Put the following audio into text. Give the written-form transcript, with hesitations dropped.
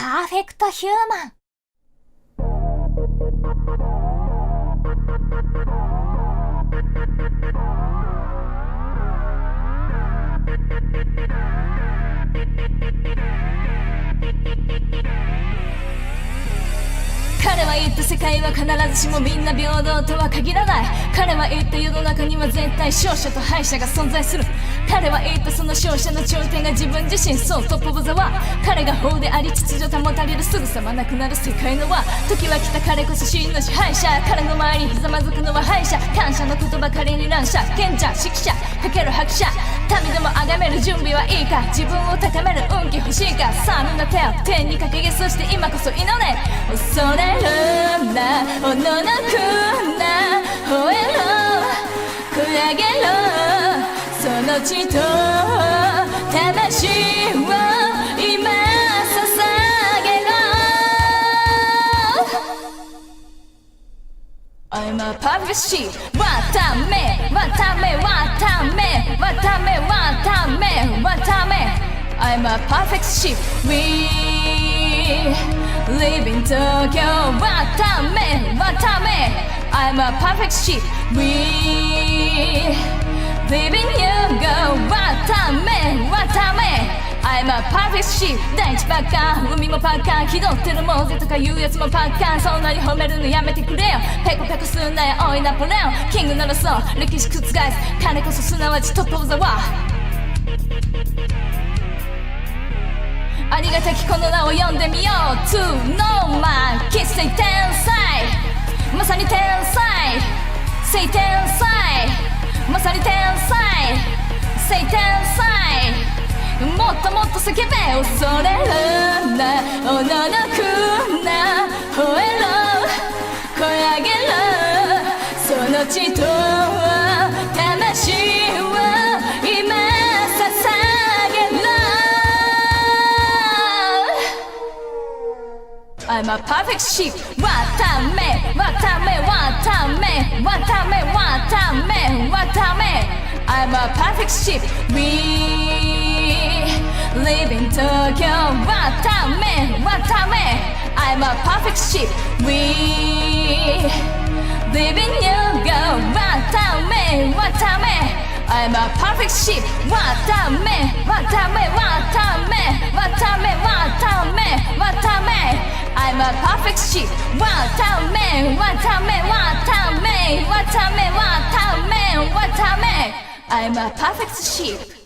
パーフェクトヒューマン。彼は言った世界は必ずしもみんな平等とは限らない。彼は言った世の中には絶対勝者と敗者が存在する。彼は言ったその勝者の頂点が自分自身、そうトップオブザワー。彼が法であり秩序保たれる、すぐさまなくなる世界の輪。時は来た、彼こそ真の支配者。彼の前にひざまずくのは敗者。感謝の言葉彼に乱射、賢者指揮者かける拍車。民ども崇める準備はいいか、自分を高める運気欲しいか。さあみんな手を天に掲げ、そして今こそ祈れ。恐れるな、おののくな、吠えろ声上げろ、その血と魂を今捧げろ。 I'm a perfect sheep。 わためわためわためわためわためわため I'm a perfect sheep。 We live in Tokyo。 わためわため I'm a perfect sheep。 We live in Yogo。 わためわためI'm a perfect sheep。 大地パッカー、海もパッカー、気取ってるモーゼとか言うやつもパッカー。そんなに褒めるのやめてくれよ。ペコペコすんなよ、おいナポレオン。キングならそう、歴史覆す。彼こそすなわちトップオブザワー。ありがたきこの名を呼んでみよう。 To no man、 キス say 天才、まさに天才 Say 天才、まさに天才 Say 天才。もっともっと叫べ。恐れるな、おののくな、吠えろ声上げろ、その血と魂を今捧げろ。 I'm a perfect sheep。 わためわためわためわためわためわため I'm a perfect sheep。 We live in Tokyo。 わためわため I'm a perfect sheep。 We live in Yogo。 わためわため I'm a perfect sheep。 わためわためわためわためわためわため I'm a perfect sheep。 わためわためわためわためわためわため I'm a perfect sheep。